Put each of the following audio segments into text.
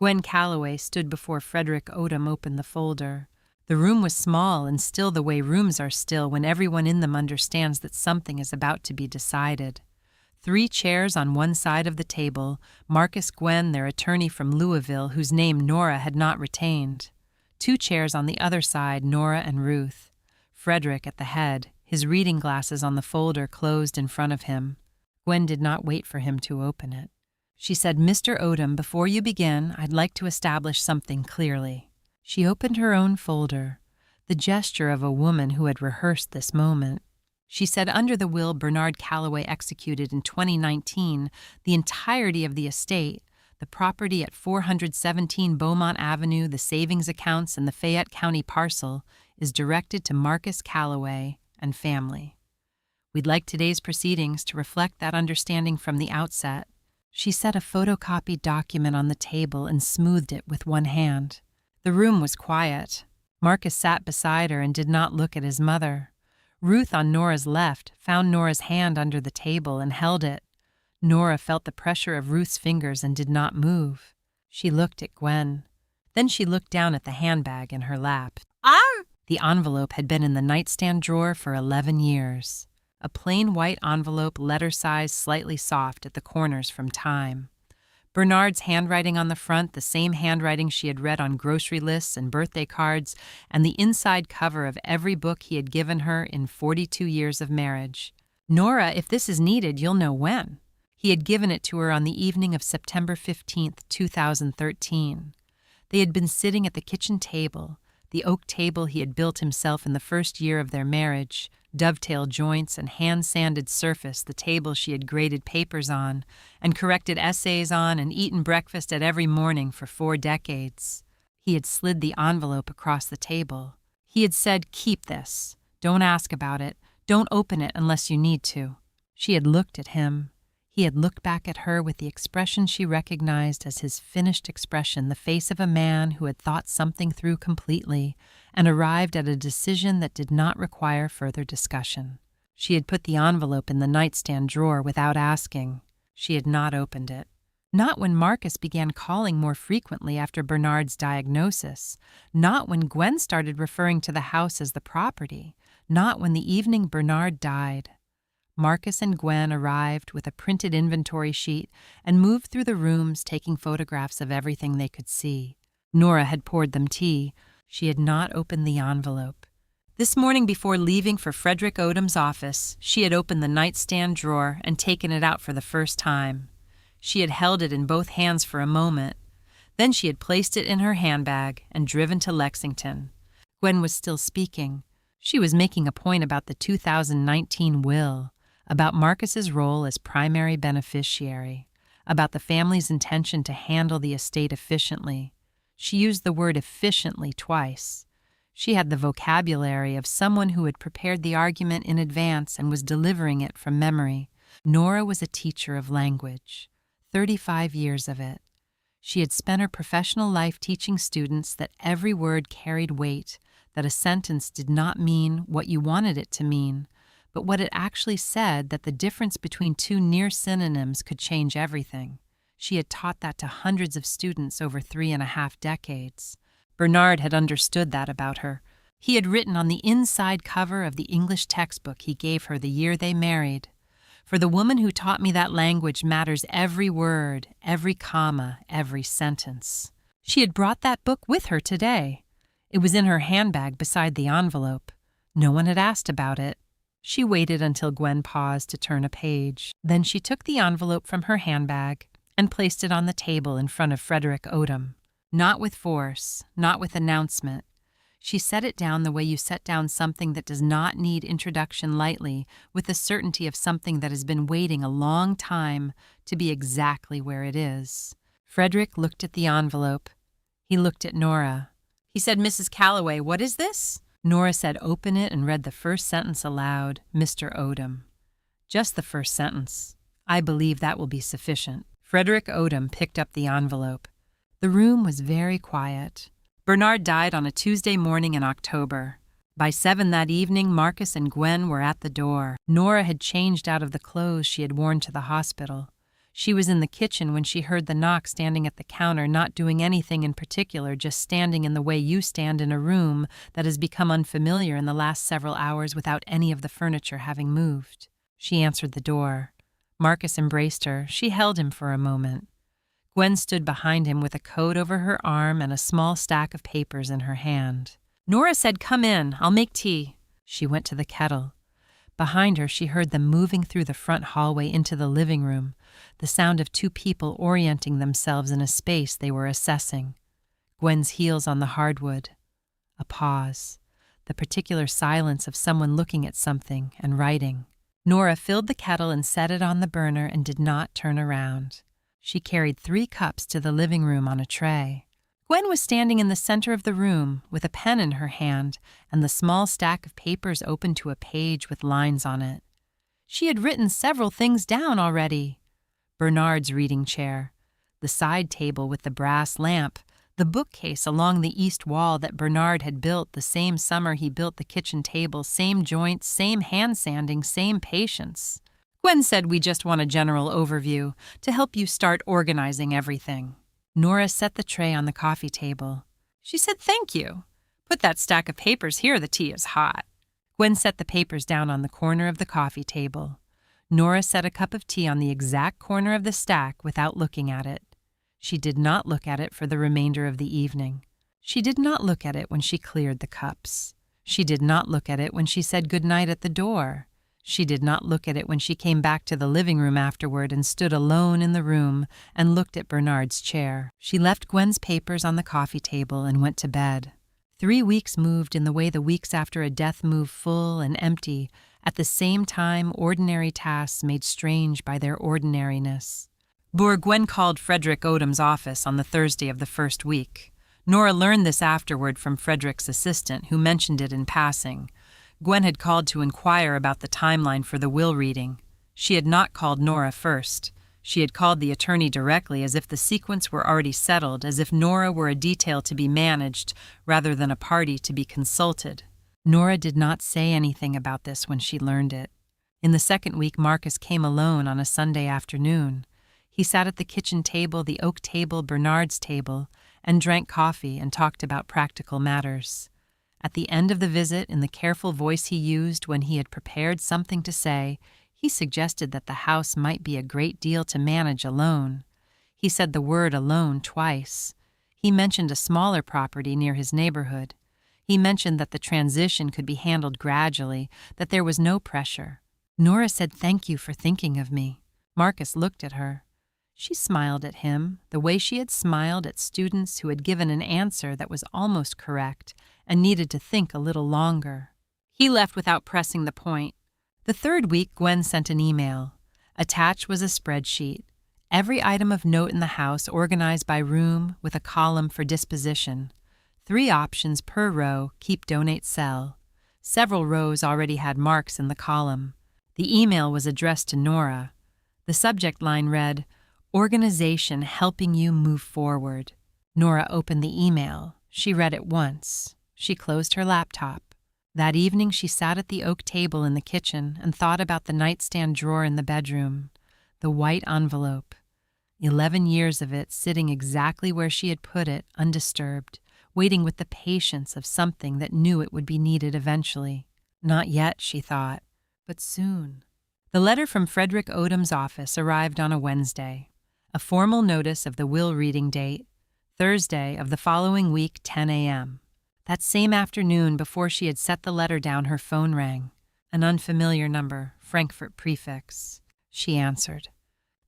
Gwen Calloway stood before Frederick Odom opened the folder. The room was small and still the way rooms are still when everyone in them understands that something is about to be decided. 3 chairs on one side of the table, Marcus Gwen, their attorney from Louisville, whose name Nora had not retained. 2 chairs on the other side, Nora and Ruth. Frederick at the head, his reading glasses on the folder closed in front of him. Gwen did not wait for him to open it. She said, "Mr. Odom, before you begin, I'd like to establish something clearly." She opened her own folder, the gesture of a woman who had rehearsed this moment. She said, "Under the will Bernard Calloway executed in 2019, the entirety of the estate, the property at 417 Beaumont Avenue, the savings accounts, and the Fayette County parcel, is directed to Marcus Calloway and family. We'd like today's proceedings to reflect that understanding from the outset." She set a photocopied document on the table and smoothed it with one hand. The room was quiet. Marcus sat beside her and did not look at his mother. Ruth, on Nora's left, found Nora's hand under the table and held it. Nora felt the pressure of Ruth's fingers and did not move. She looked at Gwen. Then she looked down at the handbag in her lap. The envelope had been in the nightstand drawer for 11 years. A plain white envelope, letter size, slightly soft at the corners from time. Bernard's handwriting on the front, the same handwriting she had read on grocery lists and birthday cards, and the inside cover of every book he had given her in 42 years of marriage. "Nora, if this is needed, you'll know when." He had given it to her on the evening of September 15th, 2013. They had been sitting at the kitchen table, the oak table he had built himself in the first year of their marriage, dovetail joints and hand-sanded surface, the table she had graded papers on and corrected essays on and eaten breakfast at every morning for 4 decades. He had slid the envelope across the table. He had said, "Keep this. Don't ask about it. Don't open it unless you need to." She had looked at him. He had looked back at her with the expression she recognized as his finished expression, the face of a man who had thought something through completely and arrived at a decision that did not require further discussion. She had put the envelope in the nightstand drawer without asking. She had not opened it. Not when Marcus began calling more frequently after Bernard's diagnosis. Not when Gwen started referring to the house as the property. Not when the evening Bernard died. Marcus and Gwen arrived with a printed inventory sheet and moved through the rooms, taking photographs of everything they could see. Nora had poured them tea. She had not opened the envelope. This morning before leaving for Frederick Odom's office, she had opened the nightstand drawer and taken it out for the first time. She had held it in both hands for a moment. Then she had placed it in her handbag and driven to Lexington. Gwen was still speaking. She was making a point about the 2019 will, about Marcus's role as primary beneficiary, about the family's intention to handle the estate efficiently. She used the word efficiently twice. She had the vocabulary of someone who had prepared the argument in advance and was delivering it from memory. Nora was a teacher of language, 35 years of it. She had spent her professional life teaching students that every word carried weight, that a sentence did not mean what you wanted it to mean, but what it actually said, that the difference between 2 near synonyms could change everything. She had taught that to hundreds of students over 3.5 decades. Bernard had understood that about her. He had written on the inside cover of the English textbook he gave her the year they married, "For the woman who taught me that language matters every word, every comma, every sentence." She had brought that book with her today. It was in her handbag beside the envelope. No one had asked about it. She waited until Gwen paused to turn a page. Then she took the envelope from her handbag and placed it on the table in front of Frederick Odom. Not with force, not with announcement. She set it down the way you set down something that does not need introduction lightly, with the certainty of something that has been waiting a long time to be exactly where it is. Frederick looked at the envelope. He looked at Nora. He said, "Mrs. Calloway, what is this?" Nora said, "Open it," and read the first sentence aloud, "Mr. Odom." Just the first sentence. "I believe that will be sufficient." Frederick Odom picked up the envelope. The room was very quiet. Bernard died on a Tuesday morning in October. By 7 that evening, Marcus and Gwen were at the door. Nora had changed out of the clothes she had worn to the hospital. She was in the kitchen when she heard the knock, standing at the counter, not doing anything in particular, just standing in the way you stand in a room that has become unfamiliar in the last several hours without any of the furniture having moved. She answered the door. Marcus embraced her. She held him for a moment. Gwen stood behind him with a coat over her arm and a small stack of papers in her hand. Nora said, "Come in, I'll make tea." She went to the kettle. Behind her, she heard them moving through the front hallway into the living room, the sound of two people orienting themselves in a space they were assessing. Gwen's heels on the hardwood. A pause. The particular silence of someone looking at something and writing. Nora filled the kettle and set it on the burner and did not turn around. She carried 3 cups to the living room on a tray. Gwen was standing in the center of the room with a pen in her hand and the small stack of papers open to a page with lines on it. She had written several things down already. Bernard's reading chair, the side table with the brass lamp, the bookcase along the east wall that Bernard had built the same summer he built the kitchen table, same joints, same hand sanding, same patience. Gwen said, "We just want a general overview to help you start organizing everything." Nora set the tray on the coffee table. She said, "Thank you. Put that stack of papers here, the tea is hot." Gwen set the papers down on the corner of the coffee table. Nora set a cup of tea on the exact corner of the stack without looking at it. She did not look at it for the remainder of the evening. She did not look at it when she cleared the cups. She did not look at it when she said goodnight at the door. She did not look at it when she came back to the living room afterward and stood alone in the room and looked at Bernard's chair. She left Gwen's papers on the coffee table and went to bed. 3 weeks moved in the way the weeks after a death move, full and empty, at the same time ordinary tasks made strange by their ordinariness. Gwen called Frederick Odom's office on the Thursday of the first week. Nora learned this afterward from Frederick's assistant, who mentioned it in passing. Gwen had called to inquire about the timeline for the will reading. She had not called Nora first. She had called the attorney directly, as if the sequence were already settled, as if Nora were a detail to be managed rather than a party to be consulted. Nora did not say anything about this when she learned it. In the second week, Marcus came alone on a Sunday afternoon. He sat at the kitchen table, the oak table, Bernard's table, and drank coffee and talked about practical matters. At the end of the visit, in the careful voice he used when he had prepared something to say, he suggested that the house might be a great deal to manage alone. He said the word alone twice. He mentioned a smaller property near his neighborhood. He mentioned that the transition could be handled gradually, that there was no pressure. Nora said, "Thank you for thinking of me." Marcus looked at her. She smiled at him, the way she had smiled at students who had given an answer that was almost correct and needed to think a little longer. He left without pressing the point. The third week, Gwen sent an email. Attached was a spreadsheet. Every item of note in the house organized by room with a column for disposition. 3 options per row, keep, donate, sell. Several rows already had marks in the column. The email was addressed to Nora. The subject line read, "Organization helping you move forward." Nora opened the email. She read it once. She closed her laptop. That evening she sat at the oak table in the kitchen and thought about the nightstand drawer in the bedroom, the white envelope. 11 years of it sitting exactly where she had put it, undisturbed, waiting with the patience of something that knew it would be needed eventually. Not yet, she thought, but soon. The letter from Frederick Odom's office arrived on a Wednesday. A formal notice of the will reading date, Thursday of the following week, 10 a.m. That same afternoon, before she had set the letter down, her phone rang. An unfamiliar number, Frankfurt prefix. She answered.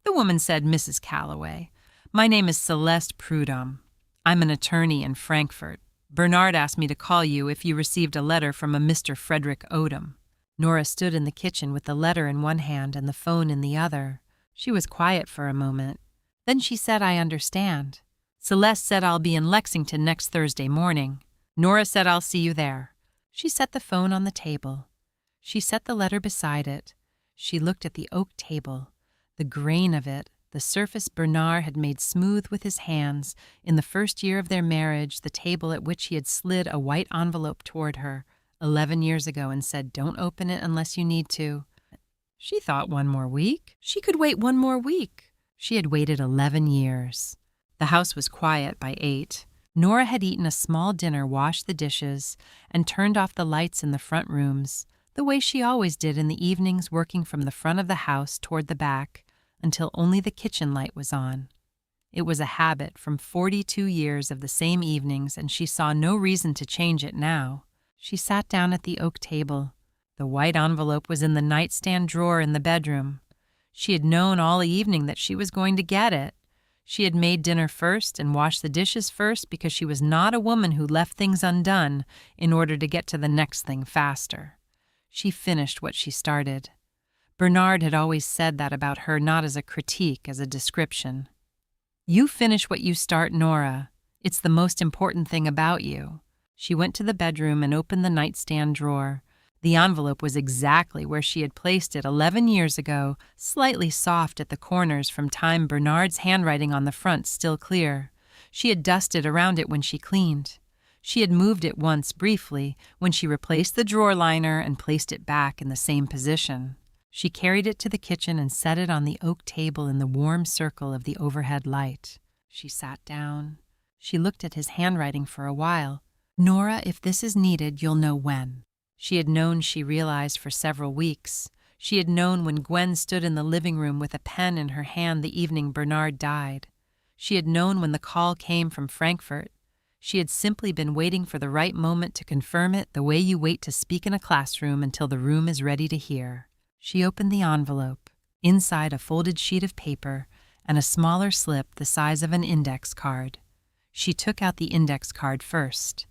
The woman said, "Mrs. Calloway, my name is Celeste Prudhomme. I'm an attorney in Frankfurt. Bernard asked me to call you if you received a letter from a Mr. Frederick Odom." Nora stood in the kitchen with the letter in one hand and the phone in the other. She was quiet for a moment. Then she said, "I understand. Celeste said I'll be in Lexington next Thursday morning. Nora said I'll see you there." She set the phone on the table. She set the letter beside it. She looked at the oak table, the grain of it, the surface Bernard had made smooth with his hands in the first year of their marriage, the table at which he had slid a white envelope toward her 11 years ago and said, "Don't open it unless you need to." She thought 1 more week. She could wait 1 more week. She had waited 11 years. The house was quiet by 8. Nora had eaten a small dinner, washed the dishes, and turned off the lights in the front rooms, the way she always did in the evenings, working from the front of the house toward the back, until only the kitchen light was on. It was a habit from 42 years of the same evenings, and she saw no reason to change it now. She sat down at the oak table. The white envelope was in the nightstand drawer in the bedroom. She had known all evening that she was going to get it. She had made dinner first and washed the dishes first because she was not a woman who left things undone in order to get to the next thing faster. She finished what she started. Bernard had always said that about her, not as a critique, as a description. "You finish what you start, Nora. It's the most important thing about you." She went to the bedroom and opened the nightstand drawer. The envelope was exactly where she had placed it 11 years ago, slightly soft at the corners from time, Bernard's handwriting on the front still clear. She had dusted around it when she cleaned. She had moved it once briefly when she replaced the drawer liner and placed it back in the same position. She carried it to the kitchen and set it on the oak table in the warm circle of the overhead light. She sat down. She looked at his handwriting for a while. "Nora, if this is needed, you'll know when." She had known, she realized, for several weeks. She had known when Gwen stood in the living room with a pen in her hand the evening Bernard died. She had known when the call came from Frankfurt. She had simply been waiting for the right moment to confirm it, the way you wait to speak in a classroom until the room is ready to hear. She opened the envelope. Inside, a folded sheet of paper and a smaller slip the size of an index card. She took out the index card first.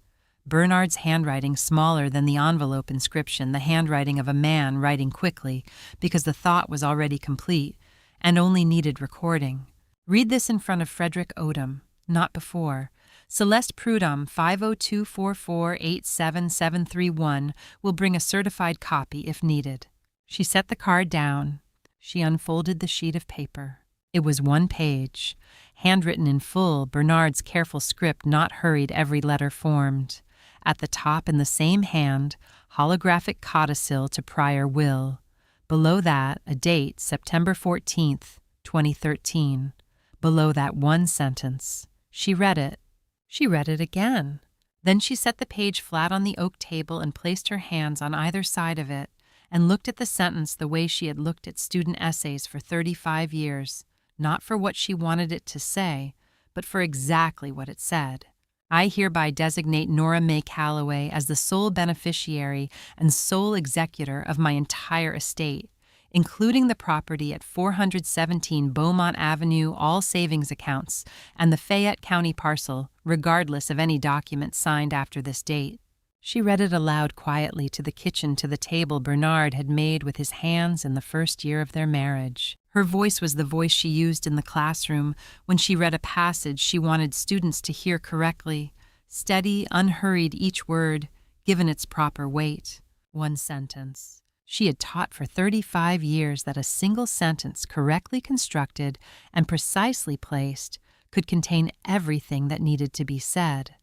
Bernard's handwriting smaller than the envelope inscription, the handwriting of a man writing quickly because the thought was already complete and only needed recording. "Read this in front of Frederick Odom, not before. Celeste Prudhomme, 502448771, will bring a certified copy if needed." She set the card down. She unfolded the sheet of paper. It was 1 page, handwritten in full, Bernard's careful script, not hurried, every letter formed. At the top, in the same hand, holographic codicil to prior will. Below that, a date, September 14th, 2013. Below that, one sentence. She read it. She read it again. Then she set the page flat on the oak table and placed her hands on either side of it and looked at the sentence the way she had looked at student essays for 35 years, not for what she wanted it to say, but for exactly what it said. "I hereby designate Nora May Calloway as the sole beneficiary and sole executor of my entire estate, including the property at 417 Beaumont Avenue, all savings accounts, and the Fayette County parcel, regardless of any document signed after this date." She read it aloud quietly to the kitchen, to the table Bernard had made with his hands in the first year of their marriage. Her voice was the voice she used in the classroom when she read a passage she wanted students to hear correctly, steady, unhurried, each word given its proper weight. 1 sentence. She had taught for 35 years that a single sentence, correctly constructed and precisely placed, could contain everything that needed to be said.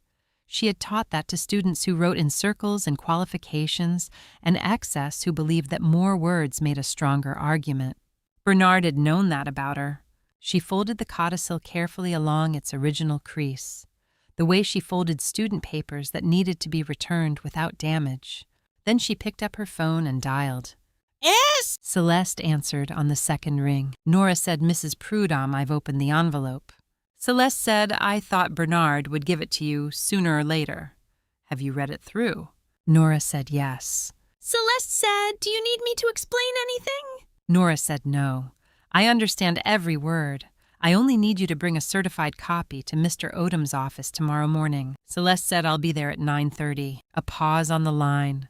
She had taught that to students who wrote in circles and qualifications, and excess who believed that more words made a stronger argument. Bernard had known that about her. She folded the codicil carefully along its original crease, the way she folded student papers that needed to be returned without damage. Then she picked up her phone and dialed. "Yes?" Celeste answered on the second ring. Nora said, "Mrs. Prudhomme, I've opened the envelope." Celeste said, "I thought Bernard would give it to you sooner or later. Have you read it through?" Nora said yes. Celeste said, "Do you need me to explain anything?" Nora said no. "I understand every word. I only need you to bring a certified copy to Mr. Odom's office tomorrow morning." Celeste said, "I'll be there at 9:30. A pause on the line.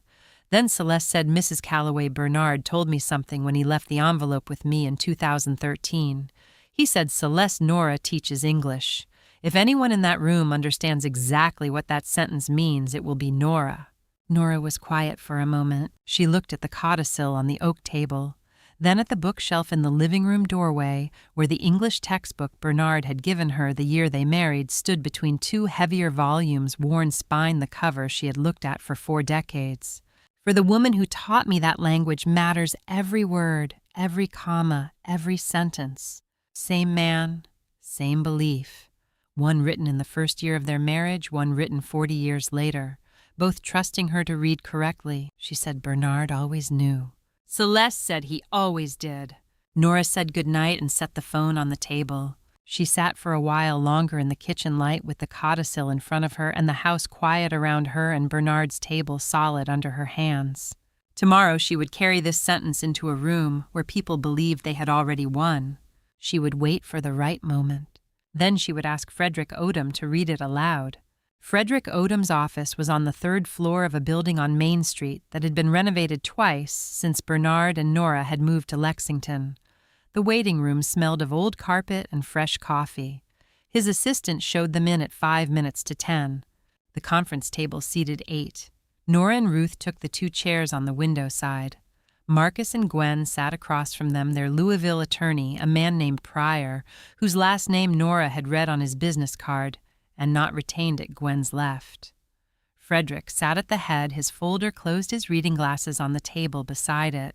Then Celeste said, "Mrs. Calloway, Bernard told me something when he left the envelope with me in 2013. He said, 'Celeste, Nora teaches English. If anyone in that room understands exactly what that sentence means, it will be Nora.'" Nora was quiet for a moment. She looked at the codicil on the oak table, then at the bookshelf in the living room doorway where the English textbook Bernard had given her the year they married stood between 2 heavier volumes worn spine the cover she had looked at for 4 decades. "For the woman who taught me that language matters every word, every comma, every sentence. Same man, same belief. One written in the first year of their marriage, one written 40 years later. Both trusting her to read correctly. She said Bernard always knew. Celeste said he always did. Nora said goodnight and set the phone on the table. She sat for a while longer in the kitchen light with the codicil in front of her and the house quiet around her and Bernard's table solid under her hands. Tomorrow she would carry this sentence into a room where people believed they had already won. She would wait for the right moment. Then she would ask Frederick Odom to read it aloud. Frederick Odom's office was on the 3rd floor of a building on Main Street that had been renovated twice since Bernard and Nora had moved to Lexington. The waiting room smelled of old carpet and fresh coffee. His assistant showed them in at 5 minutes to 10. The conference table seated 8. Nora and Ruth took the 2 chairs on the window side. Marcus and Gwen sat across from them, their Louisville attorney, a man named Pryor, whose last name Nora had read on his business card and not retained at Gwen's left. Frederick sat at the head, his folder closed, his reading glasses on the table beside it.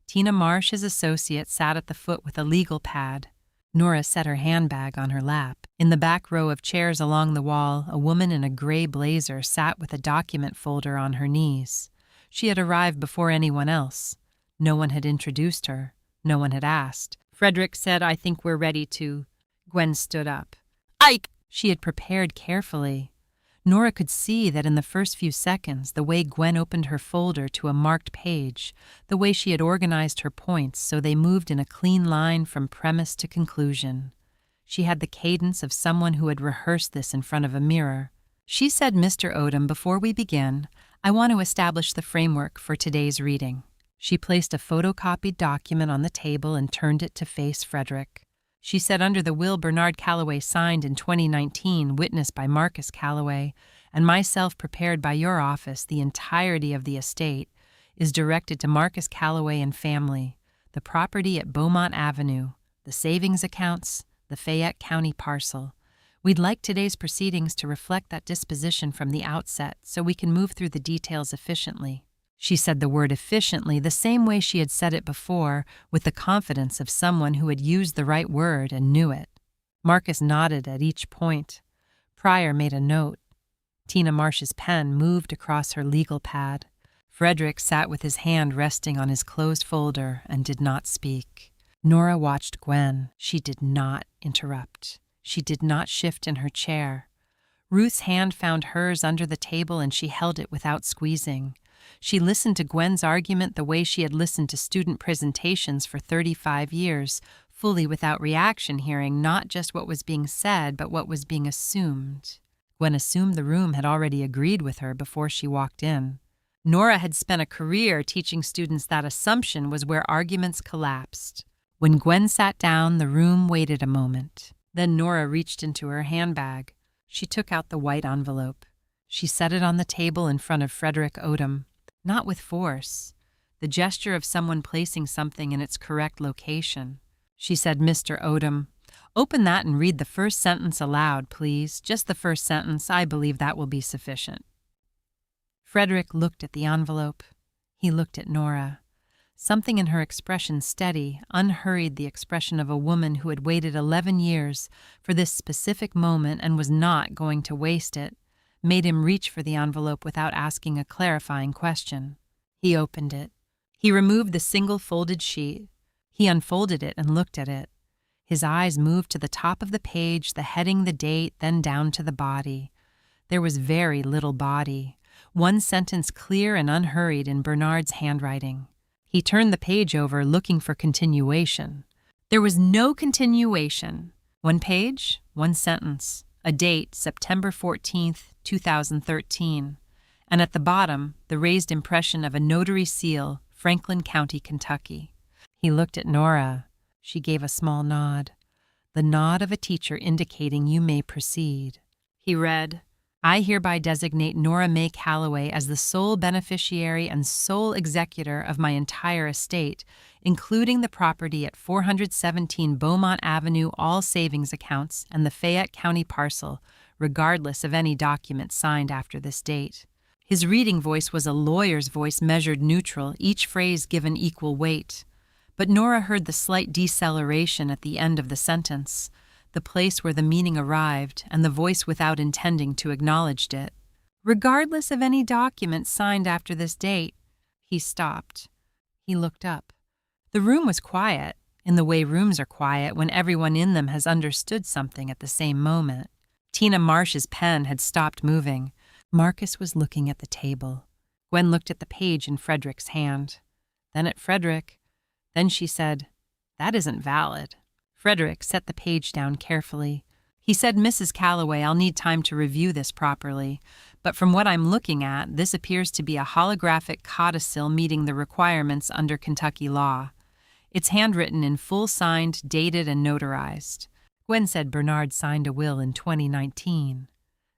Tina Marsh, his associate, sat at the foot with a legal pad. Nora set her handbag on her lap. In the back row of chairs along the wall, a woman in a gray blazer sat with a document folder on her knees. She had arrived before anyone else. No one had introduced her. No one had asked. Frederick said, "I think we're ready to." Gwen stood up. "Ike!" She had prepared carefully. Nora could see that in the first few seconds, the way Gwen opened her folder to a marked page, the way she had organized her points so they moved in a clean line from premise to conclusion. She had the cadence of someone who had rehearsed this in front of a mirror. She said, "Mr. Odom, before we begin, I want to establish the framework for today's reading." She placed a photocopied document on the table and turned it to face Frederick. She said, "Under the will Bernard Calloway signed in 2019, witnessed by Marcus Calloway, and myself prepared by your office, the entirety of the estate is directed to Marcus Calloway and family, the property at Beaumont Avenue, the savings accounts, the Fayette County parcel. We'd like today's proceedings to reflect that disposition from the outset so we can move through the details efficiently." She said the word efficiently the same way she had said it before, with the confidence of someone who had used the right word and knew it. Marcus nodded at each point. Pryor made a note. Tina Marsh's pen moved across her legal pad. Frederick sat with his hand resting on his closed folder and did not speak. Nora watched Gwen. She did not interrupt. She did not shift in her chair. Ruth's hand found hers under the table and she held it without squeezing. She listened to Gwen's argument the way she had listened to student presentations for 35 years, fully without reaction, hearing not just what was being said, but what was being assumed. Gwen assumed the room had already agreed with her before she walked in. Nora had spent a career teaching students that assumption was where arguments collapsed. When Gwen sat down, the room waited a moment. Then Nora reached into her handbag. She took out the white envelope. She set it on the table in front of Frederick Odom. Not with force, the gesture of someone placing something in its correct location. She said, "Mr. Odom, open that and read the first sentence aloud, please. Just the first sentence. I believe that will be sufficient." Frederick looked at the envelope. He looked at Nora. Something in her expression steady, unhurried, the expression of a woman who had waited 11 years for this specific moment and was not going to waste it, made him reach for the envelope without asking a clarifying question. He opened it. He removed the single folded sheet. He unfolded it and looked at it. His eyes moved to the top of the page, the heading, the date, then down to the body. There was very little body. One sentence clear and unhurried in Bernard's handwriting. He turned the page over, looking for continuation. There was no continuation. One page, one sentence. A date, September 14th, 2013, and at the bottom, the raised impression of a notary seal, Franklin County, Kentucky. He looked at Nora. She gave a small nod, the nod of a teacher indicating you may proceed. He read, "I hereby designate Nora May Calloway as the sole beneficiary and sole executor of my entire estate, including the property at 417 Beaumont Avenue, all savings accounts, and the Fayette County parcel, regardless of any document signed after this date." His reading voice was a lawyer's voice, measured neutral, each phrase given equal weight. But Nora heard the slight deceleration at the end of the sentence, the place where the meaning arrived, and the voice without intending to acknowledge it. Regardless of any document signed after this date, he stopped. He looked up. The room was quiet, in the way rooms are quiet when everyone in them has understood something at the same moment. Tina Marsh's pen had stopped moving. Marcus was looking at the table. Gwen looked at the page in Frederick's hand, then at Frederick. Then she said, "That isn't valid." Frederick set the page down carefully. He said, "Mrs. Calloway, I'll need time to review this properly, but from what I'm looking at, this appears to be a holographic codicil meeting the requirements under Kentucky law. It's handwritten in full signed, dated, and notarized." Gwen said Bernard signed a will in 2019.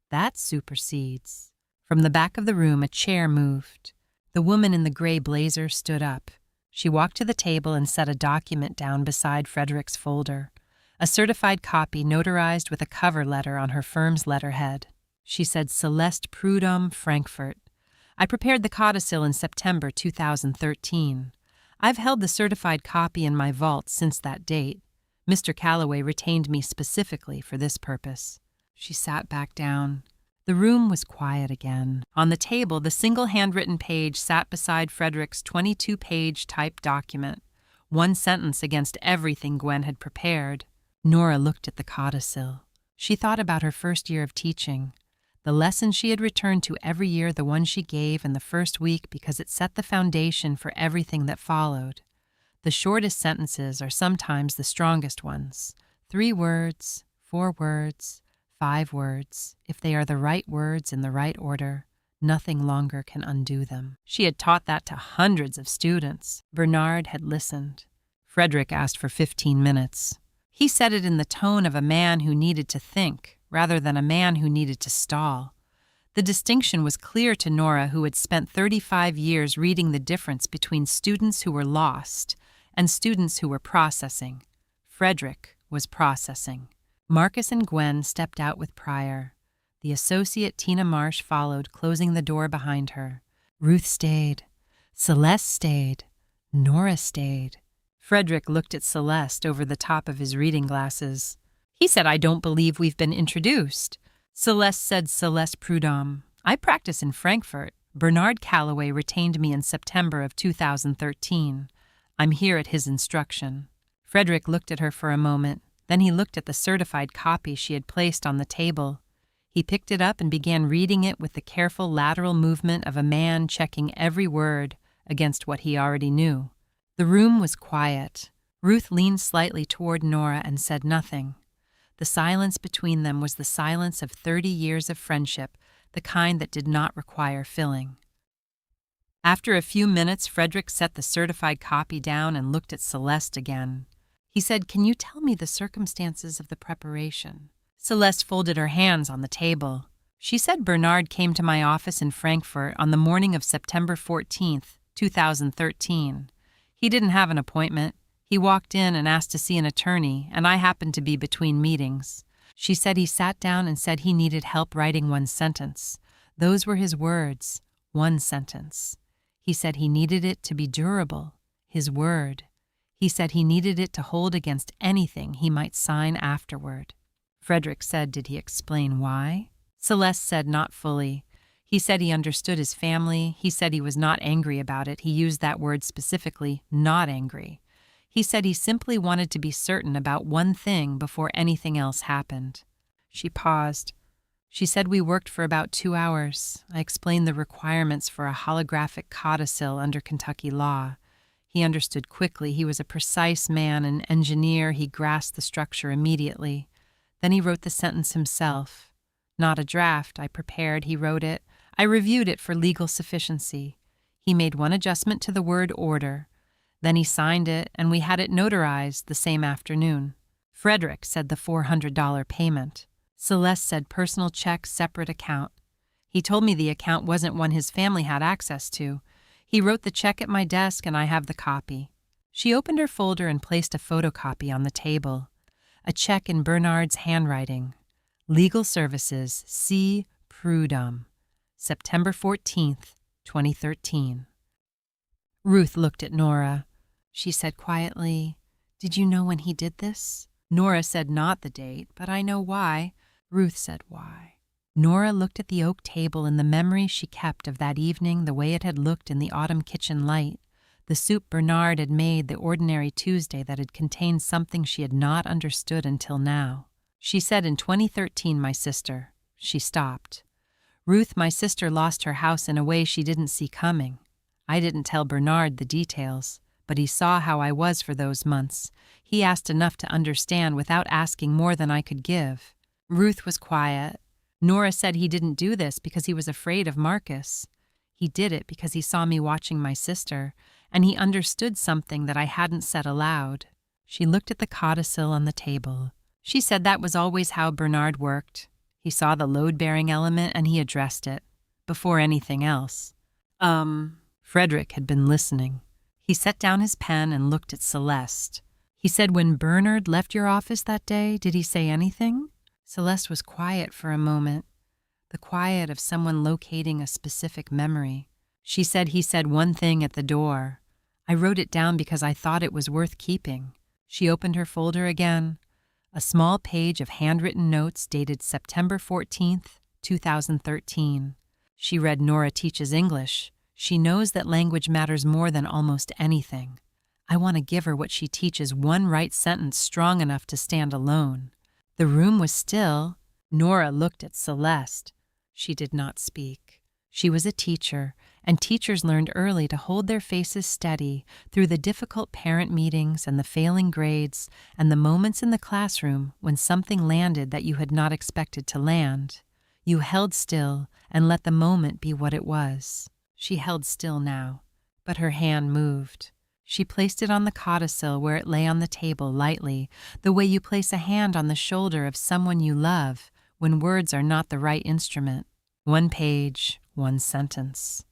That supersedes. From the back of the room, a chair moved. The woman in the gray blazer stood up. She walked to the table and set a document down beside Frederick's folder, a certified copy notarized with a cover letter on her firm's letterhead. She said, "Celeste Prudhomme, Frankfurt. I prepared the codicil in September 2013. I've held the certified copy in my vault since that date. Mr. Calloway retained me specifically for this purpose." She sat back down. The room was quiet again. On the table, the single handwritten page sat beside Frederick's 22-page typed document, one sentence against everything Gwen had prepared. Nora looked at the codicil. She thought about her first year of teaching, the lesson she had returned to every year, the one she gave in the first week because it set the foundation for everything that followed. The shortest sentences are sometimes the strongest ones. 3 words, 4 words, 5 words. If they are the right words in the right order, nothing longer can undo them. She had taught that to hundreds of students. Bernard had listened. Frederick asked for 15 minutes. He said it in the tone of a man who needed to think, rather than a man who needed to stall. The distinction was clear to Nora, who had spent 35 years reading the difference between students who were lost and students who were processing. Frederick was processing. Marcus and Gwen stepped out with Pryor. The associate Tina Marsh followed, closing the door behind her. Ruth stayed. Celeste stayed. Nora stayed. Frederick looked at Celeste over the top of his reading glasses. He said, "I don't believe we've been introduced." Celeste said, "Celeste Prudhomme. I practice in Frankfurt. Bernard Calloway retained me in September of 2013. I'm here at his instruction." Frederick looked at her for a moment. Then he looked at the certified copy she had placed on the table. He picked it up and began reading it with the careful lateral movement of a man checking every word against what he already knew. The room was quiet. Ruth leaned slightly toward Nora and said nothing. The silence between them was the silence of 30 years of friendship, the kind that did not require filling. After a few minutes, Frederick set the certified copy down and looked at Celeste again. He said, "Can you tell me the circumstances of the preparation?" Celeste folded her hands on the table. She said Bernard came to my office in Frankfurt on the morning of September 14th, 2013. He didn't have an appointment. He walked in and asked to see an attorney, and I happened to be between meetings. She said he sat down and said he needed help writing one sentence. Those were his words, one sentence. He said he needed it to be durable, his word. He said he needed it to hold against anything he might sign afterward. Frederick said, "Did he explain why?" Celeste said, "Not fully. He said he understood his family. He said he was not angry about it. He used that word specifically, not angry. He said he simply wanted to be certain about one thing before anything else happened." She paused. She said, "We worked for about 2 hours. I explained the requirements for a holographic codicil under Kentucky law. He understood quickly. He was a precise man, an engineer. He grasped the structure immediately. Then he wrote the sentence himself. Not a draft I prepared. He wrote it. I reviewed it for legal sufficiency. He made one adjustment to the word order. Then he signed it, and we had it notarized the same afternoon." Frederick said the $400 payment. Celeste said personal check, separate account. He told me the account wasn't one his family had access to. He wrote the check at my desk, and I have the copy. She opened her folder and placed a photocopy on the table. A check in Bernard's handwriting. Legal Services, C. Prudhomme. September 14th, 2013. Ruth looked at Nora. She said quietly, "Did you know when he did this?" Nora said not the date, but I know why. Ruth said why. Nora looked at the oak table and the memory she kept of that evening, the way it had looked in the autumn kitchen light, the soup Bernard had made the ordinary Tuesday that had contained something she had not understood until now. She said, "In 2013, my sister." She stopped. "Ruth, my sister lost her house in a way she didn't see coming. I didn't tell Bernard the details, but he saw how I was for those months. He asked enough to understand without asking more than I could give." Ruth was quiet. Nora said he didn't do this because he was afraid of Marcus. He did it because he saw me watching my sister, and he understood something that I hadn't said aloud. She looked at the codicil on the table. She said that was always how Bernard worked. He saw the load-bearing element and he addressed it, before anything else. Frederick had been listening. He set down his pen and looked at Celeste. He said, "When Bernard left your office that day, did he say anything?" Celeste was quiet for a moment, the quiet of someone locating a specific memory. She said he said one thing at the door. I wrote it down because I thought it was worth keeping. She opened her folder again. A small page of handwritten notes dated September 14th, 2013. She read, "Nora teaches English. She knows that language matters more than almost anything. I want to give her what she teaches, one right sentence strong enough to stand alone." The room was still. Nora looked at Celeste. She did not speak. She was a teacher, and teachers learned early to hold their faces steady through the difficult parent meetings and the failing grades and the moments in the classroom when something landed that you had not expected to land. You held still and let the moment be what it was. She held still now, but her hand moved. She placed it on the codicil where it lay on the table lightly, the way you place a hand on the shoulder of someone you love when words are not the right instrument. One page, one sentence.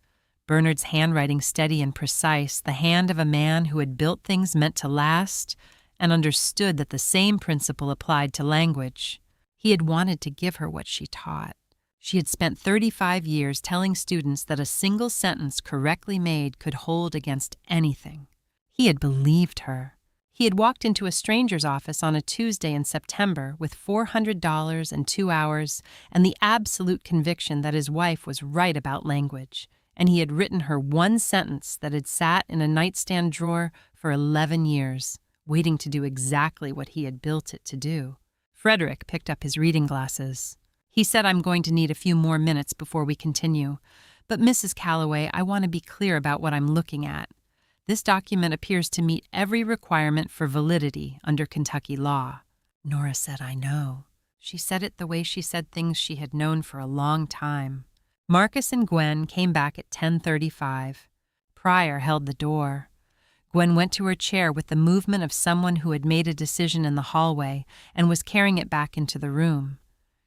Bernard's handwriting steady and precise, the hand of a man who had built things meant to last and understood that the same principle applied to language. He had wanted to give her what she taught. She had spent 35 years telling students that a single sentence correctly made could hold against anything. He had believed her. He had walked into a stranger's office on a Tuesday in September with $400 and 2 hours and the absolute conviction that his wife was right about language, and he had written her one sentence that had sat in a nightstand drawer for 11 years, waiting to do exactly what he had built it to do. Frederick picked up his reading glasses. He said, "I'm going to need a few more minutes before we continue. But Mrs. Calloway, I want to be clear about what I'm looking at. This document appears to meet every requirement for validity under Kentucky law." Nora said, "I know." She said it the way she said things she had known for a long time. Marcus and Gwen came back at 10:35. Pryor held the door. Gwen went to her chair with the movement of someone who had made a decision in the hallway and was carrying it back into the room.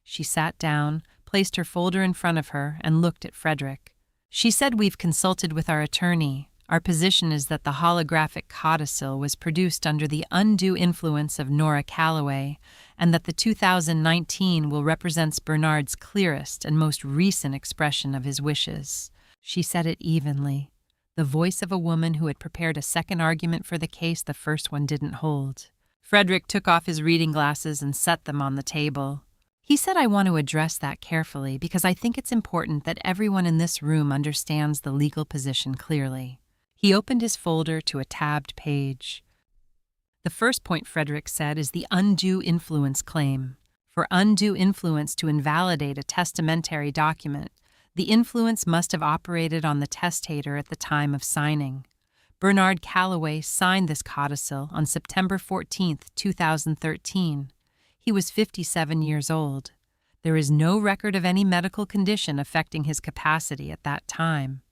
She sat down, placed her folder in front of her, and looked at Frederick. She said, "We've consulted with our attorney. Our position is that the holographic codicil was produced under the undue influence of Nora Calloway, and that the 2019 will represent Bernard's clearest and most recent expression of his wishes." She said it evenly, the voice of a woman who had prepared a second argument for the case the first one didn't hold. Frederick took off his reading glasses and set them on the table. He said, "I want to address that carefully because I think it's important that everyone in this room understands the legal position clearly." He opened his folder to a tabbed page. The first point Frederick said is the undue influence claim. For undue influence to invalidate a testamentary document, the influence must have operated on the testator at the time of signing. Bernard Calloway signed this codicil on September 14th, 2013. He was 57 years old. There is no record of any medical condition affecting his capacity at that time.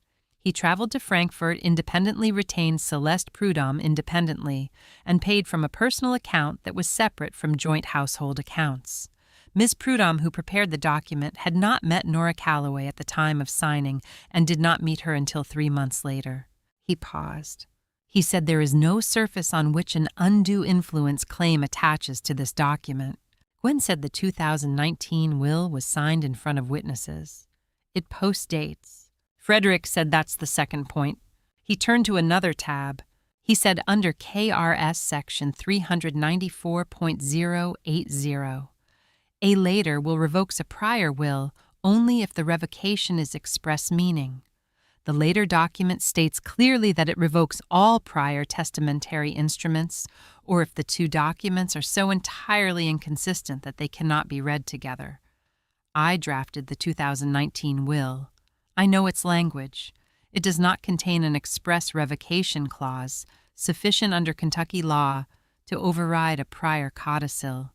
He traveled to Frankfurt, independently retained Celeste Prudhomme independently, and paid from a personal account that was separate from joint household accounts. Ms. Prudhomme, who prepared the document, had not met Nora Calloway at the time of signing and did not meet her until 3 months later. He paused. He said, "There is no surface on which an undue influence claim attaches to this document." Gwen said the 2019 will was signed in front of witnesses. It postdates. Frederick said that's the second point. He turned to another tab. He said under KRS section 394.080, a later will revokes a prior will only if the revocation is express meaning. The later document states clearly that it revokes all prior testamentary instruments, or if the two documents are so entirely inconsistent that they cannot be read together. I drafted the 2019 will. I know its language. It does not contain an express revocation clause sufficient under Kentucky law to override a prior codicil.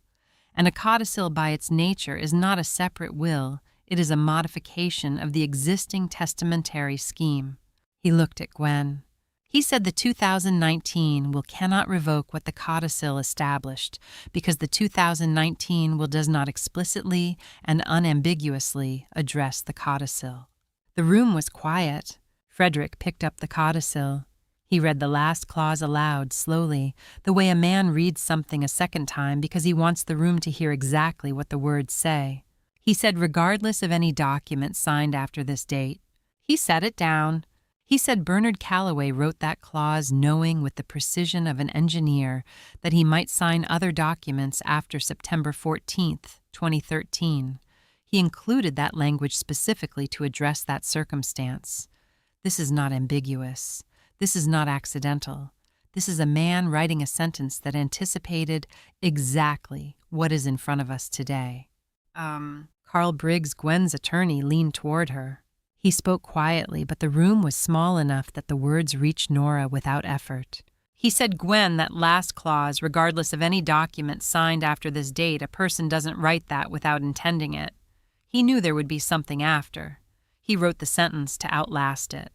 And a codicil by its nature is not a separate will. It is a modification of the existing testamentary scheme. He looked at Gwen. He said the 2019 will cannot revoke what the codicil established because the 2019 will does not explicitly and unambiguously address the codicil. The room was quiet. Frederick picked up the codicil. He read the last clause aloud, slowly, the way a man reads something a second time because he wants the room to hear exactly what the words say. He said regardless of any document signed after this date. He set it down. He said Bernard Calloway wrote that clause knowing with the precision of an engineer that he might sign other documents after September 14th, 2013. He included that language specifically to address that circumstance. This is not ambiguous. This is not accidental. This is a man writing a sentence that anticipated exactly what is in front of us today. Carl Briggs, Gwen's attorney, leaned toward her. He spoke quietly, but the room was small enough that the words reached Nora without effort. He said, Gwen, that last clause, regardless of any document signed after this date, a person doesn't write that without intending it. He knew there would be something after. He wrote the sentence to outlast it.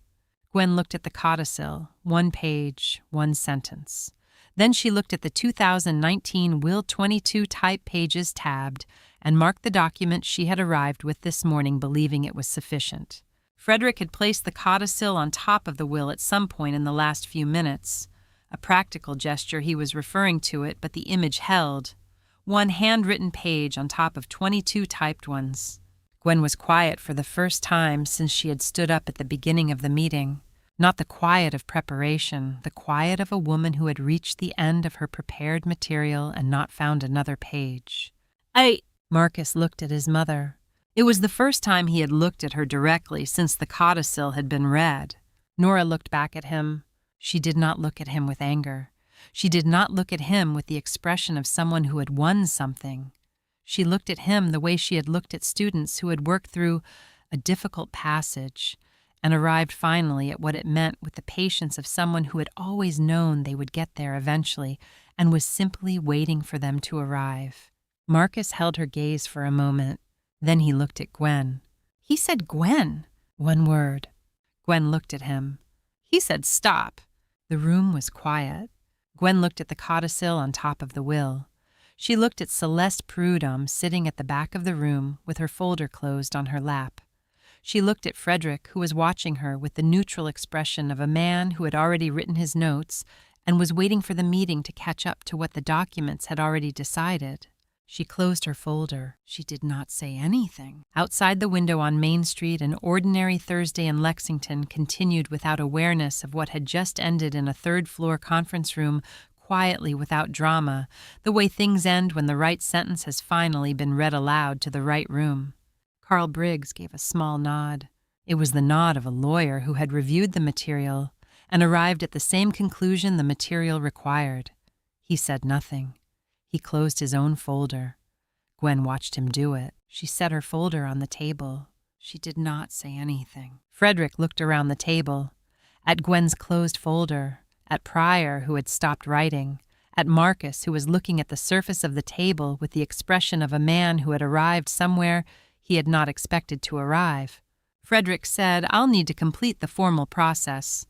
Gwen looked at the codicil, 1 page, 1 sentence. Then she looked at the 2019 Will 22 type pages tabbed and marked the document she had arrived with this morning, believing it was sufficient. Frederick had placed the codicil on top of the will at some point in the last few minutes. A practical gesture he was referring to it, but the image held. 1 handwritten page on top of 22 typed ones. Gwen was quiet for the first time since she had stood up at the beginning of the meeting. Not the quiet of preparation, the quiet of a woman who had reached the end of her prepared material and not found another page. Marcus looked at his mother. It was the first time he had looked at her directly since the codicil had been read. Nora looked back at him. She did not look at him with anger. She did not look at him with the expression of someone who had won something. She looked at him the way she had looked at students who had worked through a difficult passage and arrived finally at what it meant with the patience of someone who had always known they would get there eventually and was simply waiting for them to arrive. Marcus held her gaze for a moment. Then he looked at Gwen. He said, Gwen. 1 word. Gwen looked at him. He said, stop. The room was quiet. Gwen looked at the codicil on top of the will. She looked at Celeste Prudhomme sitting at the back of the room with her folder closed on her lap. She looked at Frederick, who was watching her with the neutral expression of a man who had already written his notes and was waiting for the meeting to catch up to what the documents had already decided. She closed her folder. She did not say anything. Outside the window on Main Street, an ordinary Thursday in Lexington continued without awareness of what had just ended in a third-floor conference room, quietly without drama, the way things end when the right sentence has finally been read aloud to the right room. Carl Briggs gave a small nod. It was the nod of a lawyer who had reviewed the material and arrived at the same conclusion the material required. He said nothing. He closed his own folder. Gwen watched him do it. She set her folder on the table. She did not say anything. Frederick looked around the table, at Gwen's closed folder, at Pryor, who had stopped writing, at Marcus, who was looking at the surface of the table with the expression of a man who had arrived somewhere he had not expected to arrive. Frederick said, I'll need to complete the formal process.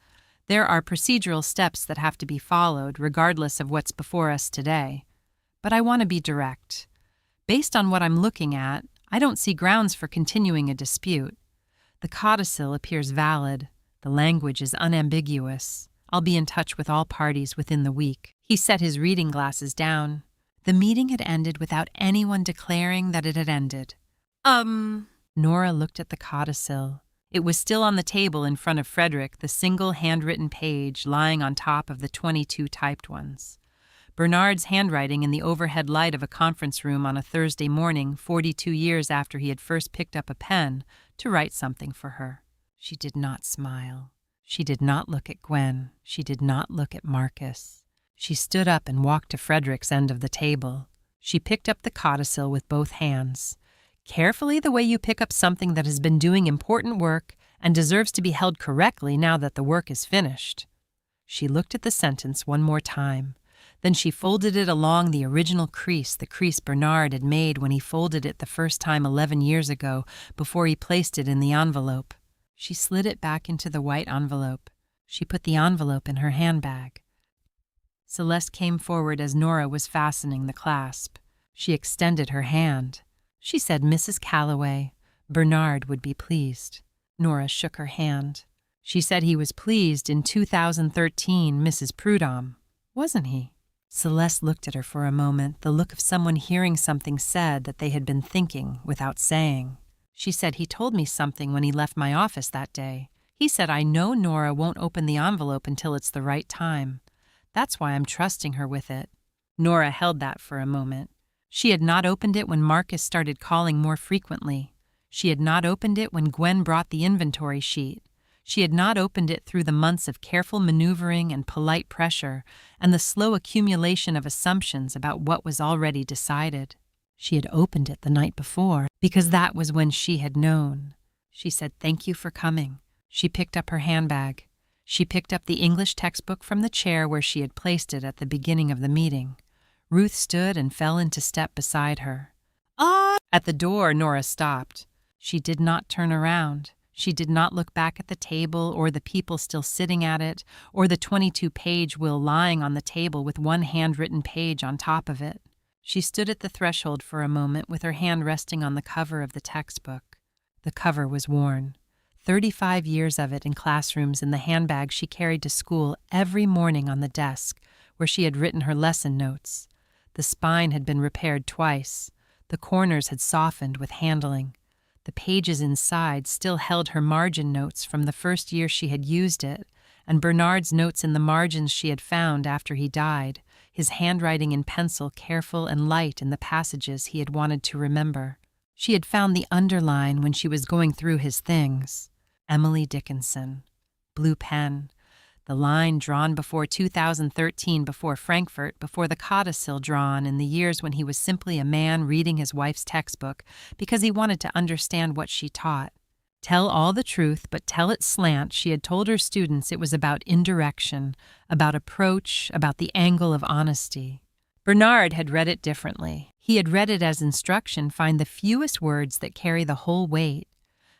There are procedural steps that have to be followed, regardless of what's before us today. But I want to be direct. Based on what I'm looking at, I don't see grounds for continuing a dispute. The codicil appears valid. The language is unambiguous. I'll be in touch with all parties within the week. He set his reading glasses down. The meeting had ended without anyone declaring that it had ended. Nora looked at the codicil. It was still on the table in front of Frederick, the single handwritten page lying on top of the 22 typed ones. Bernard's handwriting in the overhead light of a conference room on a Thursday morning, 42 years after he had first picked up a pen to write something for her. She did not smile. She did not look at Gwen. She did not look at Marcus. She stood up and walked to Frederick's end of the table. She picked up the codicil with both hands. Carefully, the way you pick up something that has been doing important work and deserves to be held correctly now that the work is finished. She looked at the sentence one more time. Then she folded it along the original crease, the crease Bernard had made when he folded it the first time 11 years ago before he placed it in the envelope. She slid it back into the white envelope. She put the envelope in her handbag. Celeste came forward as Nora was fastening the clasp. She extended her hand. She said, "Mrs. Calloway, Bernard would be pleased." Nora shook her hand. She said he was pleased in 2013, Mrs. Prudhomme. Wasn't he? Celeste looked at her for a moment, the look of someone hearing something said that they had been thinking without saying. She said, "He told me something when he left my office that day. He said, I know Nora won't open the envelope until it's the right time. That's why I'm trusting her with it." Nora held that for a moment. She had not opened it when Marcus started calling more frequently. She had not opened it when Gwen brought the inventory sheet. She had not opened it through the months of careful maneuvering and polite pressure and the slow accumulation of assumptions about what was already decided. She had opened it the night before because that was when she had known. She said, "Thank you for coming." She picked up her handbag. She picked up the English textbook from the chair where she had placed it at the beginning of the meeting. Ruth stood and fell into step beside her. "Ah!" At the door, Nora stopped. She did not turn around. She did not look back at the table or the people still sitting at it or the 22-page will lying on the table with one handwritten page on top of it. She stood at the threshold for a moment with her hand resting on the cover of the textbook. The cover was worn. 35 years of it in classrooms in the handbag she carried to school every morning on the desk where she had written her lesson notes. The spine had been repaired twice. The corners had softened with handling. The pages inside still held her margin notes from the first year she had used it, and Bernard's notes in the margins she had found after he died, his handwriting in pencil careful and light in the passages he had wanted to remember. She had found the underline when she was going through his things. Emily Dickinson. Blue pen. The line drawn before 2013, before Frankfurt, before the codicil drawn in the years when he was simply a man reading his wife's textbook because he wanted to understand what she taught. Tell all the truth, but tell it slant, she had told her students it was about indirection, about approach, about the angle of honesty. Bernard had read it differently. He had read it as instruction, find the fewest words that carry the whole weight.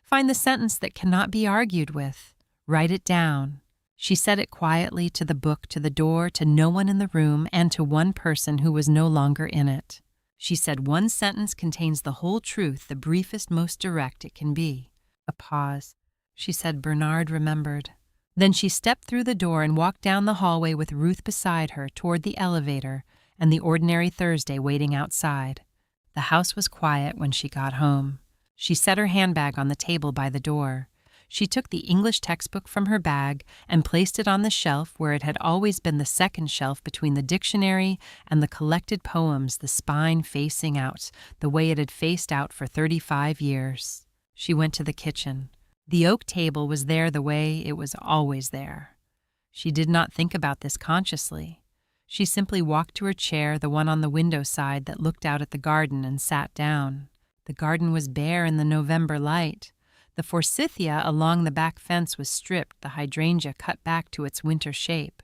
Find the sentence that cannot be argued with. Write it down. She said it quietly to the book, to the door, to no one in the room, and to one person who was no longer in it. She said one sentence contains the whole truth, the briefest, most direct it can be. A pause. She said Bernard remembered. Then she stepped through the door and walked down the hallway with Ruth beside her toward the elevator and the ordinary Thursday waiting outside. The house was quiet when she got home. She set her handbag on the table by the door. She took the English textbook from her bag and placed it on the shelf where it had always been the second shelf between the dictionary and the collected poems, the spine facing out, the way it had faced out for 35 years. She went to the kitchen. The oak table was there the way it was always there. She did not think about this consciously. She simply walked to her chair, the one on the window side that looked out at the garden, and sat down. The garden was bare in the November light. The forsythia along the back fence was stripped, the hydrangea cut back to its winter shape.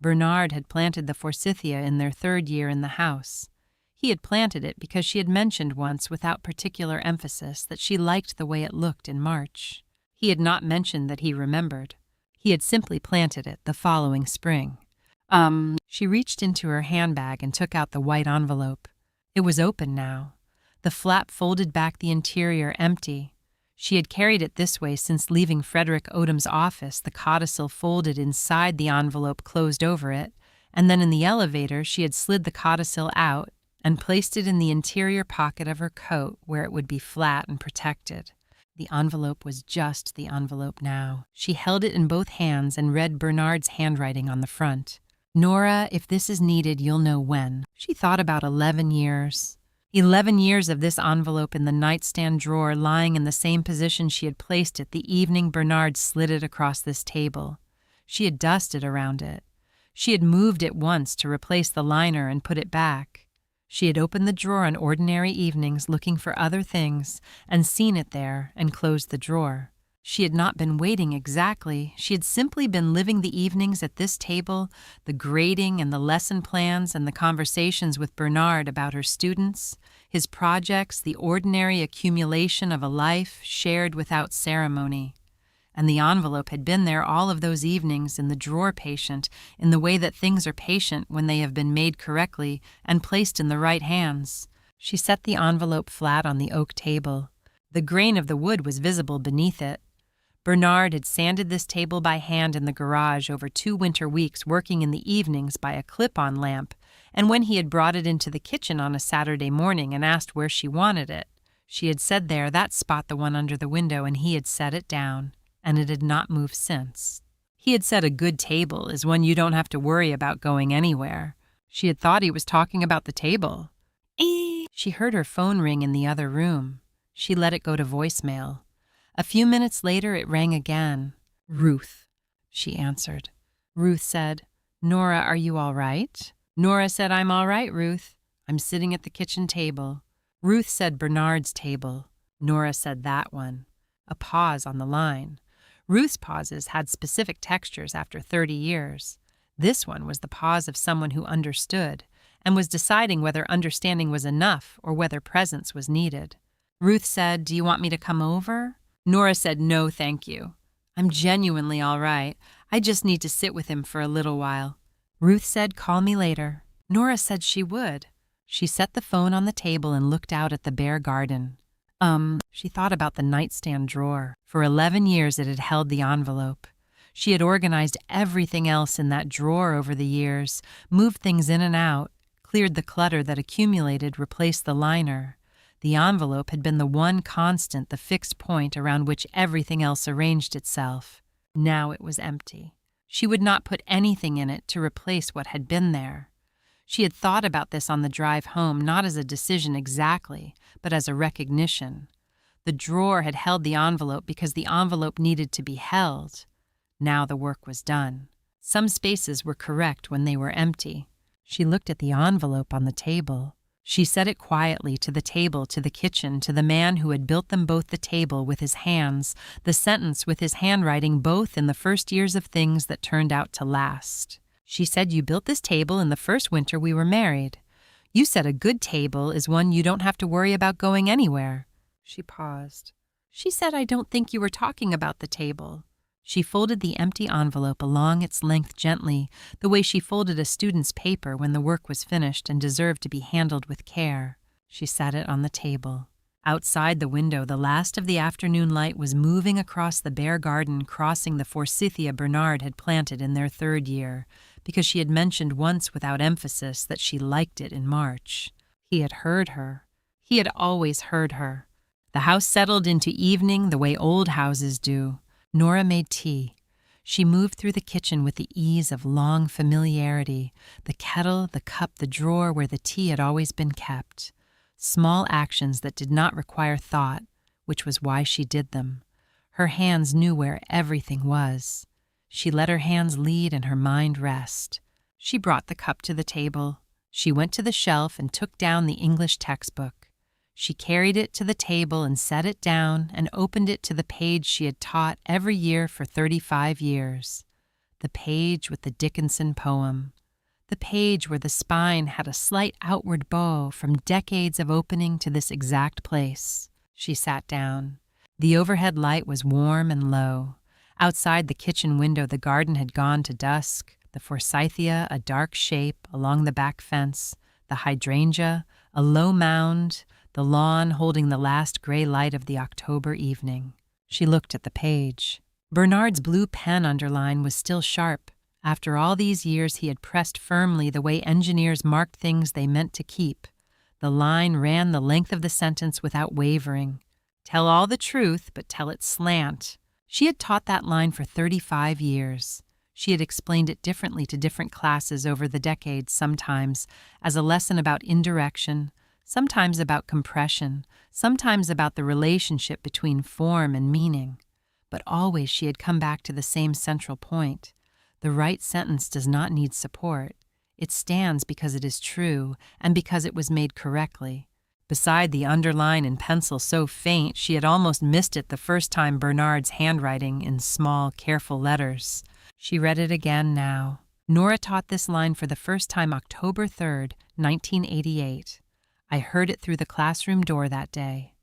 Bernard had planted the forsythia in their 3rd year in the house. He had planted it because she had mentioned once without particular emphasis that she liked the way it looked in March. He had not mentioned that he remembered. He had simply planted it the following spring. She reached into her handbag and took out the white envelope. It was open now. The flap folded back the interior empty. She had carried it this way since leaving Frederick Odom's office, the codicil folded inside the envelope closed over it, and then in the elevator she had slid the codicil out and placed it in the interior pocket of her coat where it would be flat and protected. The envelope was just the envelope now. She held it in both hands and read Bernard's handwriting on the front. Nora, if this is needed, you'll know when. She thought about 11 years. 11 years of this envelope in the nightstand drawer lying in the same position she had placed it the evening Bernard slid it across this table. She had dusted around it. She had moved it once to replace the liner and put it back. She had opened the drawer on ordinary evenings looking for other things and seen it there and closed the drawer. She had not been waiting exactly. She had simply been living the evenings at this table, the grading and the lesson plans and the conversations with Bernard about her students, his projects, the ordinary accumulation of a life shared without ceremony. And the envelope had been there all of those evenings in the drawer patient, in the way that things are patient when they have been made correctly and placed in the right hands. She set the envelope flat on the oak table. The grain of the wood was visible beneath it. Bernard had sanded this table by hand in the garage over 2 winter weeks, working in the evenings by a clip-on lamp, and when he had brought it into the kitchen on a Saturday morning and asked where she wanted it, she had said there, that spot, the one under the window, and he had set it down, and it had not moved since. He had said a good table is one you don't have to worry about going anywhere. She had thought he was talking about the table. She heard her phone ring in the other room. She let it go to voicemail. A few minutes later, it rang again. "Ruth," she answered. Ruth said, "Nora, are you all right?" Nora said, "I'm all right, Ruth. I'm sitting at the kitchen table." Ruth said, "Bernard's table." Nora said, "That one." A pause on the line. Ruth's pauses had specific textures after 30 years. This one was the pause of someone who understood and was deciding whether understanding was enough or whether presence was needed. Ruth said, "Do you want me to come over?" Nora said, "No, thank you. I'm genuinely all right. I just need to sit with him for a little while." Ruth said, "Call me later." Nora said she would. She set the phone on the table and looked out at the bare garden. She thought about the nightstand drawer. For 11 years it had held the envelope. She had organized everything else in that drawer over the years, moved things in and out, cleared the clutter that accumulated, replaced the liner. The envelope had been the one constant, the fixed point around which everything else arranged itself. Now it was empty. She would not put anything in it to replace what had been there. She had thought about this on the drive home, not as a decision exactly, but as a recognition. The drawer had held the envelope because the envelope needed to be held. Now the work was done. Some spaces were correct when they were empty. She looked at the envelope on the table. She said it quietly, to the table, to the kitchen, to the man who had built them both, the table with his hands, the sentence with his handwriting, both in the first years of things that turned out to last. She said, "You built this table in the first winter we were married. You said a good table is one you don't have to worry about going anywhere." She paused. She said, "I don't think you were talking about the table." She folded the empty envelope along its length gently, the way she folded a student's paper when the work was finished and deserved to be handled with care. She set it on the table. Outside the window, the last of the afternoon light was moving across the bare garden, crossing the forsythia Bernard had planted in their 3rd year, because she had mentioned once without emphasis that she liked it in March. He had heard her. He had always heard her. The house settled into evening the way old houses do. Nora made tea. She moved through the kitchen with the ease of long familiarity, the kettle, the cup, the drawer where the tea had always been kept. Small actions that did not require thought, which was why she did them. Her hands knew where everything was. She let her hands lead and her mind rest. She brought the cup to the table. She went to the shelf and took down the English textbook. She carried it to the table and set it down and opened it to the page she had taught every year for 35 years. The page with the Dickinson poem. The page where the spine had a slight outward bow from decades of opening to this exact place. She sat down. The overhead light was warm and low. Outside the kitchen window, the garden had gone to dusk, the forsythia a dark shape along the back fence, the hydrangea a low mound, the lawn holding the last gray light of the October evening. She looked at the page. Bernard's blue pen underline was still sharp. After all these years, he had pressed firmly the way engineers marked things they meant to keep. The line ran the length of the sentence without wavering. Tell all the truth, but tell it slant. She had taught that line for 35 years. She had explained it differently to different classes over the decades, sometimes as a lesson about indirection, sometimes about compression, sometimes about the relationship between form and meaning. But always she had come back to the same central point. The right sentence does not need support. It stands because it is true and because it was made correctly. Beside the underline in pencil so faint she had almost missed it the first time Bernard's handwriting in small, careful letters. She read it again now. Nora taught this line for the first time October 3rd, 1988. I heard it through the classroom door that day.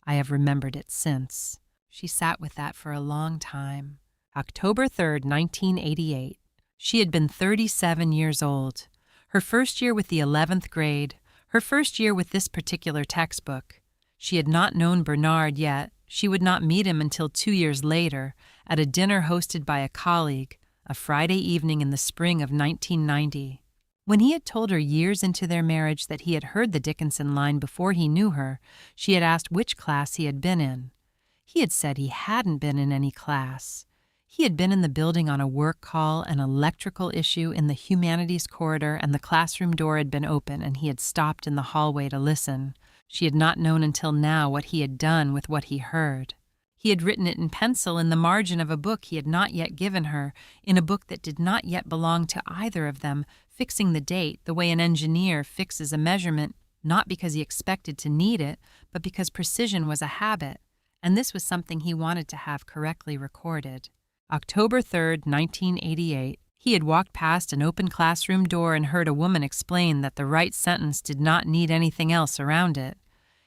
I have remembered it since. She sat with that for a long time. October 3rd, 1988. She had been 37 years old. Her first year with the 11th grade, her first year with this particular textbook. She had not known Bernard yet. She would not meet him until 2 years later at a dinner hosted by a colleague, a Friday evening in the spring of 1990. When he had told her years into their marriage that he had heard the Dickinson line before he knew her, she had asked which class he had been in. He had said he hadn't been in any class. He had been in the building on a work call, an electrical issue in the humanities corridor, and the classroom door had been open, and he had stopped in the hallway to listen. She had not known until now what he had done with what he heard. He had written it in pencil in the margin of a book he had not yet given her, in a book that did not yet belong to either of them, fixing the date the way an engineer fixes a measurement, not because he expected to need it, but because precision was a habit, and this was something he wanted to have correctly recorded. October 3rd, 1988. He had walked past an open classroom door and heard a woman explain that the right sentence did not need anything else around it.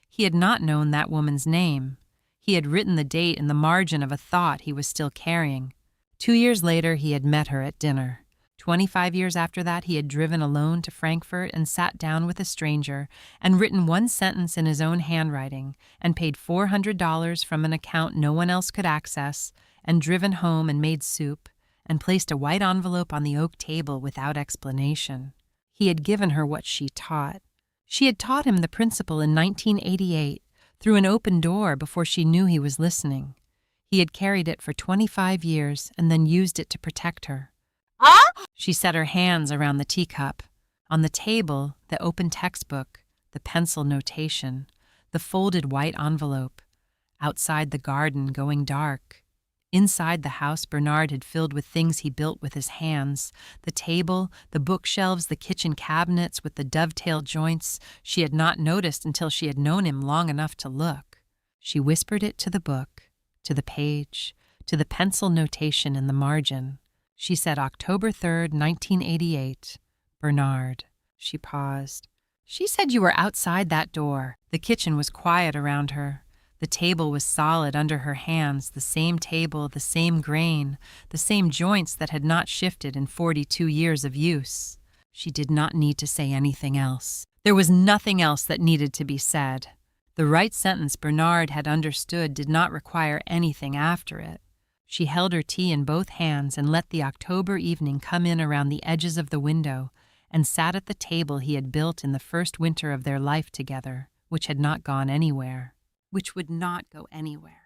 He had not known that woman's name. He had written the date in the margin of a thought he was still carrying. 2 years later, he had met her at dinner. 25 years after that, he had driven alone to Frankfurt and sat down with a stranger and written one sentence in his own handwriting and paid $400 from an account no one else could access and driven home and made soup and placed a white envelope on the oak table without explanation. He had given her what she taught. She had taught him the principle in 1988 through an open door before she knew he was listening. He had carried it for 25 years and then used it to protect her. She set her hands around the teacup. On the table, the open textbook, the pencil notation, the folded white envelope. Outside the garden, going dark. Inside the house Bernard had filled with things he built with his hands, the table, the bookshelves, the kitchen cabinets with the dovetail joints she had not noticed until she had known him long enough to look. She whispered it to the book, to the page, to the pencil notation in the margin. She said October 3rd, 1988. Bernard. She paused. She said you were outside that door. The kitchen was quiet around her. The table was solid under her hands, the same table, the same grain, the same joints that had not shifted in 42 years of use. She did not need to say anything else. There was nothing else that needed to be said. The right sentence Bernard had understood did not require anything after it. She held her tea in both hands and let the October evening come in around the edges of the window and sat at the table he had built in the first winter of their life together, which had not gone anywhere. Which would not go anywhere.